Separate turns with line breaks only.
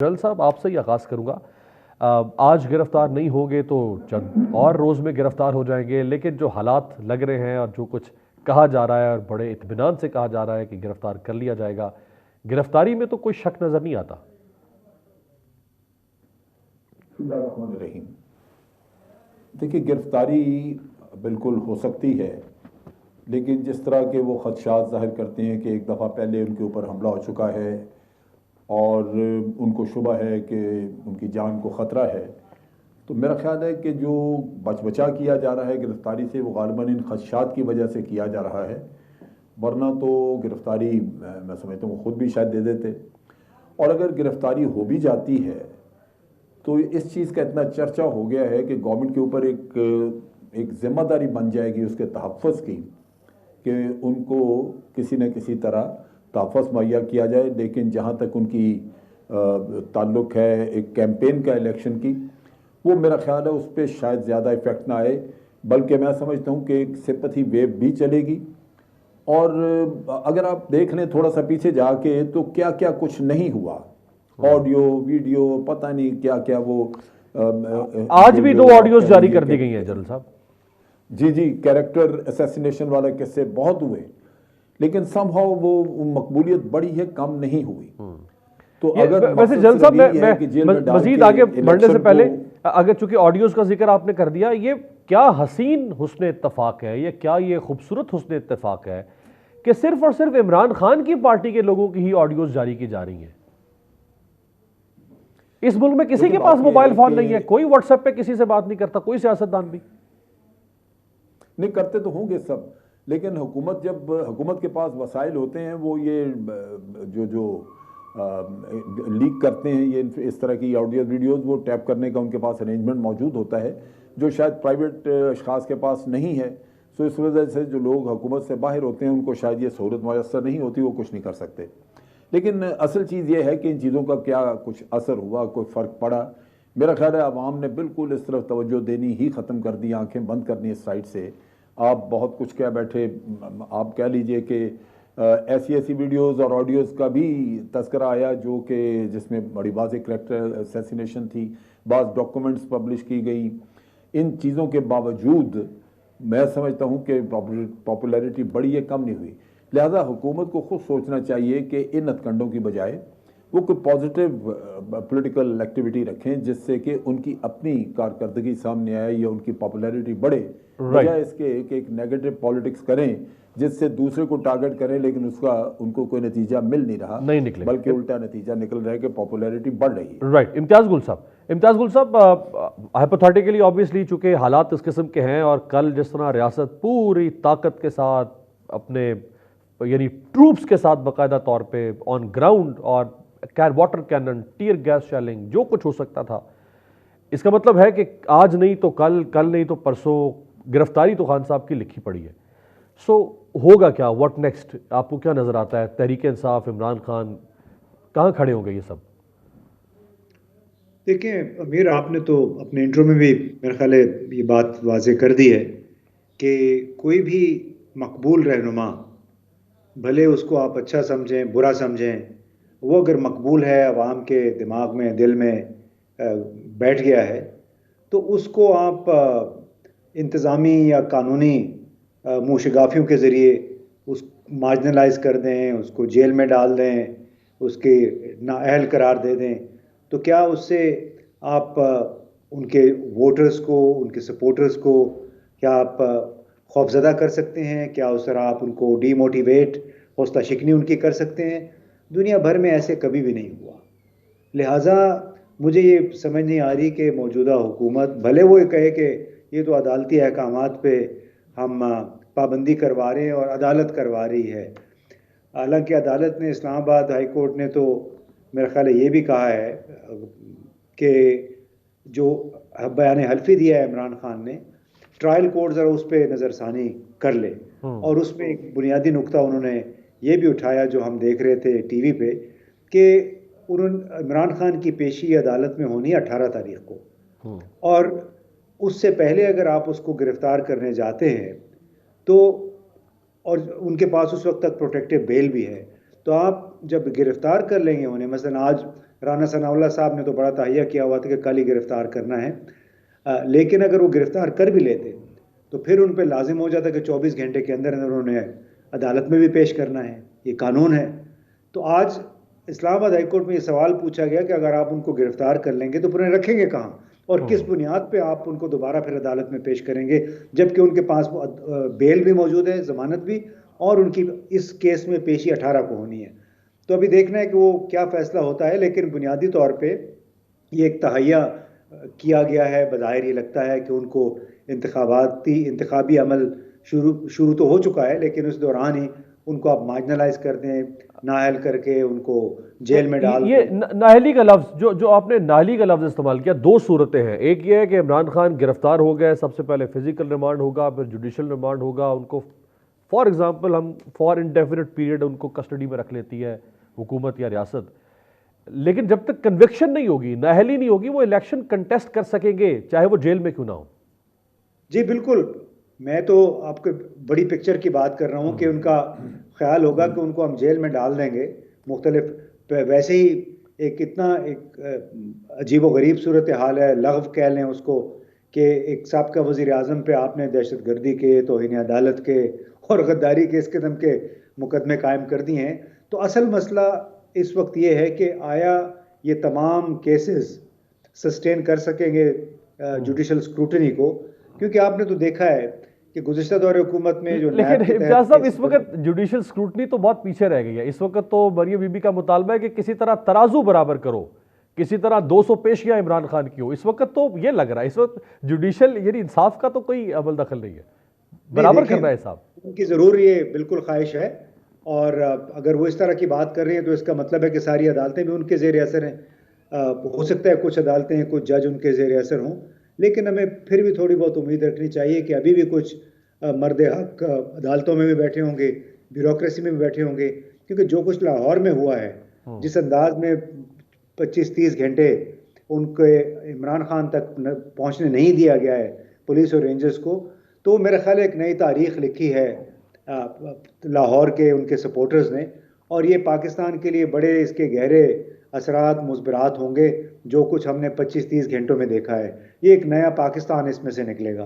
जल साहब आपसे ही आगाज़ करूँगा। आज गिरफ्तार नहीं होंगे तो चंद और रोज़ में गिरफ्तार हो जाएंगे, लेकिन जो हालात लग रहे हैं और जो कुछ कहा जा रहा है और बड़े इत्मीनान से कहा जा रहा है कि गिरफ्तार कर लिया जाएगा, गिरफ्तारी में तो कोई शक नज़र नहीं आता।
रहीम, देखिए, गिरफ्तारी बिल्कुल हो सकती है, लेकिन जिस तरह के वो खदशात जाहिर करते हैं कि एक दफ़ा पहले उनके ऊपर हमला हो चुका है और उनको शुबा है कि उनकी जान को ख़तरा है, तो मेरा ख्याल है कि जो बचा किया जा रहा है गिरफ्तारी से, वो गालिबन इन खदशात की वजह से किया जा रहा है। वरना तो गिरफ्तारी मैं समझता हूँ खुद भी शायद दे देते। और अगर गिरफ्तारी हो भी जाती है तो इस चीज़ का इतना चर्चा हो गया है कि गवर्नमेंट के ऊपर एक जिम्मेदारी बन जाएगी उसके तहफ़्फ़ुज़ की, कि उनको किसी न किसी तरह तहफ़्फ़ुज़ मुहैया किया जाए। लेकिन जहाँ तक उनकी ताल्लुक़ है एक कैंपेन का, इलेक्शन की, वो मेरा ख्याल है उस पर शायद ज़्यादा इफ़ेक्ट ना आए, बल्कि मैं समझता हूँ कि एक सिंपैथी वेव भी चलेगी। और अगर आप देख लें थोड़ा सा पीछे जाके, तो क्या क्या कुछ नहीं हुआ, ऑडियो वीडियो पता नहीं क्या क्या, वो
आज भी 2 ऑडियोज जारी कर दी गई हैं जनरल साहब।
जी जी, कैरेक्टर असैसिनेशन वाला किस्से बहुत हुए, लेकिन समहाउ वो मकबूलियत बड़ी है, कम नहीं हुई। तो अगर
वैसे जनरल साहब मैं मजीद आगे बढ़ने से पहले, अगर चूंकि ऑडियोज का जिक्र आपने कर दिया, ये क्या हसीन हुस्न इत्तेफाक है, ये क्या ये खूबसूरत हुस्न इत्तेफाक है कि सिर्फ और सिर्फ इमरान खान की पार्टी के लोगों की ही ऑडियोज जारी की जा रही हैं। इस मुल्क में किसी के पास मोबाइल फोन नहीं है, कोई व्हाट्सएप पे किसी से बात नहीं करता, कोई सियासतदान भी
नहीं करते तो होंगे सब, लेकिन हुकूमत के पास वसाइल होते हैं, वो ये जो जो लीक करते हैं ये इस तरह की ऑडियो वीडियोस, वो टैप करने का उनके पास अरेंजमेंट मौजूद होता है, जो शायद प्राइवेट अशखास के पास नहीं है। सो इस वजह से जो लोग हुकूमत से बाहर होते हैं उनको शायद ये सहूलत मैसर नहीं होती, वो कुछ नहीं कर सकते। लेकिन असल चीज़ ये है कि इन चीज़ों का क्या कुछ असर हुआ, कोई फ़र्क पड़ा? मेरा ख्याल है आवाम ने बिल्कुल इस तरफ तवज्जो देनी ही ख़त्म कर दी, आंखें बंद करनी इस साइड से। आप बहुत कुछ कह बैठे, आप कह लीजिए कि ऐसी ऐसी वीडियोस और ऑडियोज़ का भी तस्करा आया जो कि जिसमें बड़ी वाज़ेह करैक्टर असैसिनेशन थी, बाज़ डॉक्यूमेंट्स पब्लिश की गई। इन चीज़ों के बावजूद मैं समझता हूँ कि पॉपुलैरिटी बड़ी है, कम नहीं हुई। लिहाजा हुकूमत को खुद सोचना चाहिए कि इन हथकंडों की बजाय वो कोई पॉजिटिव पॉलिटिकल एक्टिविटी रखें, जिससे कि उनकी अपनी कारकर्दगी सामने आए या उनकी पॉपुलैरिटी बढ़े, बजाय इसके एक नेगेटिव पॉलिटिक्स करें जिससे दूसरे को टारगेट करें, लेकिन उसका उनको कोई नतीजा मिल नहीं रहा,
नहीं निकले,
बल्कि उल्टा नतीजा निकल रहा है कि पॉपुलैरिटी बढ़ रही है।
राइट। इम्तियाज़ गुल साहब, हाइपोथेटिकली ऑब्वियसली चूंकि हालात इस किस्म के हैं और कल जिस तरह रियासत पूरी ताकत के साथ अपने यानी ट्रूप्स के साथ बाकायदा तौर पे ऑन ग्राउंड और water cannon, tear gas shelling, जो कुछ हो सकता था, इसका मतलब है कि आज नहीं तो कल, कल नहीं तो परसों गिरफ्तारी तो खान साहब की लिखी पड़ी है। सो होगा क्या, व्हाट नेक्स्ट? आपको क्या नजर आता है? तहरीक इंसाफ, इमरान खान कहाँ खड़े होंगे ये सब?
देखिए अमीर, आपने तो अपने इंट्रो में भी मेरे ख्याल है ये बात वाजे कर दी है कि कोई भी मकबूल रहनुमा, भले उसको आप अच्छा समझें बुरा समझें, वो अगर मकबूल है, आवाम के दिमाग में दिल में बैठ गया है, तो उसको आप इंतज़ामी या कानूनी मूशगाफियों के ज़रिए उस मार्जिनलाइज कर दें, उसको जेल में डाल दें, उसके नाअहल करार दे दें, तो क्या उससे आप उनके वोटर्स को, उनके सपोर्टर्स को क्या आप खौफजदा कर सकते हैं? क्या उस तरह आप उनको डीमोटिवेट, हौसला शिकनी उनकी कर सकते हैं? दुनिया भर में ऐसे कभी भी नहीं हुआ। लिहाजा मुझे ये समझ नहीं आ रही कि मौजूदा हुकूमत, भले वो ये कहे कि ये तो अदालती अहकामात पे हम पाबंदी करवा रहे हैं और अदालत करवा रही है, हालांकि अदालत ने, इस्लामाबाद हाई कोर्ट ने तो मेरा ख्याल है ये भी कहा है कि जो बयान हल्फी दिया है इमरान खान ने, ट्रायल कोर्ट ज़रा उस पर नज़रसानी कर ले। और उसमें एक बुनियादी नुक्ता उन्होंने ये भी उठाया जो हम देख रहे थे टीवी पे, कि उन्होंने इमरान खान की पेशी अदालत में होनी है 18 तारीख को, और उससे पहले अगर आप उसको गिरफ्तार करने जाते हैं तो, और उनके पास उस वक्त तक प्रोटेक्टिव बेल भी है, तो आप जब गिरफ्तार कर लेंगे उन्हें, मसलन आज राना सनाउल्लाह साहब ने तो बड़ा तहैया किया हुआ था कि कल ही गिरफ्तार करना है, लेकिन अगर वो गिरफ्तार कर भी लेते तो फिर उन पर लाजिम हो जाता कि 24 घंटे के अंदर अंदर उन्होंने अदालत में भी पेश करना है, ये कानून है। तो आज इस्लामाबाद हाई कोर्ट में ये सवाल पूछा गया कि अगर आप उनको गिरफ्तार कर लेंगे तो फिर उन्हें रखेंगे कहाँ, और किस बुनियाद पे आप उनको दोबारा फिर अदालत में पेश करेंगे, जबकि उनके पास बेल भी मौजूद है, जमानत भी, और उनकी इस केस में पेशी 18 को होनी है। तो अभी देखना है कि वो क्या फैसला होता है, लेकिन बुनियादी तौर पे ये एक तहैया किया गया है। बज़ाहिर ये लगता है कि उनको इंतखाबी अमल शुरू तो हो चुका है, लेकिन उस दौरान ही उनको आप मार्जिनलाइज कर दें, नाअहल करके उनको जेल में डाल
ये
दें।
नाहली का लफ्ज जो आपने नाहली का लफ्ज इस्तेमाल किया, दो सूरतें हैं। एक ये है कि इमरान खान गिरफ्तार हो गए, सबसे पहले फिजिकल रिमांड होगा, फिर जुडिशल रिमांड होगा, उनको फॉर एग्जांपल हम फॉर इंडेफिनिट पीरियड उनको कस्टडी में रख लेती है हुकूमत या रियासत। लेकिन जब तक कन्विक्शन नहीं होगी, नाहली नहीं होगी, वो इलेक्शन कंटेस्ट कर सकेंगे चाहे वो जेल में क्यों ना हो।
जी बिल्कुल, मैं तो आपको बड़ी पिक्चर की बात कर रहा हूँ कि उनका ख्याल होगा कि उनको हम जेल में डाल देंगे मुख्तलिफ। वैसे ही एक इतना एक अजीब व गरीब सूरत हाल है, लगव कह लें उसको, कि एक साबका वज़ीर आज़म पे आपने दहशत गर्दी के, तौहीन अदालत के और गद्दारी के इस किस्म के मुकदमे कायम कर दिए हैं। तो असल मसला इस वक्त ये है कि आया ये तमाम केसेस सस्टेन कर सकेंगे जुडिशल स्क्रूटनी को, क्योंकि आपने तो देखा है कि गुज़िश्ता दौर हुकूमत में जो
लेकिन
नैब के
इम्तियाज
तहत
साहब, इस वक्त जुडिशल स्क्रूटनी तो बहुत पीछे रह गई है। इस वक्त तो मरियम बीबी का मुतालबा है कि किसी तरह तराजू बराबर करो, किसी तरह 200 पेशियां इमरान खान की हो। इस वक्त तो ये लग रहा है, इस वक्त जुडिशल यानी इंसाफ का तो कोई अमल दखल नहीं है, बराबर करना है साहब।
उनकी ज़रूर ये बिल्कुल ख्वाहिश है, और अगर वो इस तरह की बात कर रही हैं तो इसका मतलब है कि सारी अदालतें भी उनके ज़ेर असर हैं। हो सकता है कुछ अदालतें, कुछ जज उनके ज़ेर असर हों, लेकिन हमें फिर भी थोड़ी बहुत उम्मीद रखनी चाहिए कि अभी भी कुछ मर्द हक अदालतों में भी बैठे होंगे, ब्यूरोक्रेसी में भी बैठे होंगे, क्योंकि जो कुछ लाहौर में हुआ है, जिस अंदाज में 25-30 घंटे उनके इमरान खान तक पहुंचने नहीं दिया गया है पुलिस और रेंजर्स को, तो मेरा ख्याल एक नई तारीख लिखी है लाहौर के उनके सपोर्टर्स ने, और ये पाकिस्तान के लिए बड़े इसके गहरे असरात मुस्बरात होंगे। जो कुछ हमने 25-30 घंटों में देखा है, ये एक नया पाकिस्तान इसमें से निकलेगा।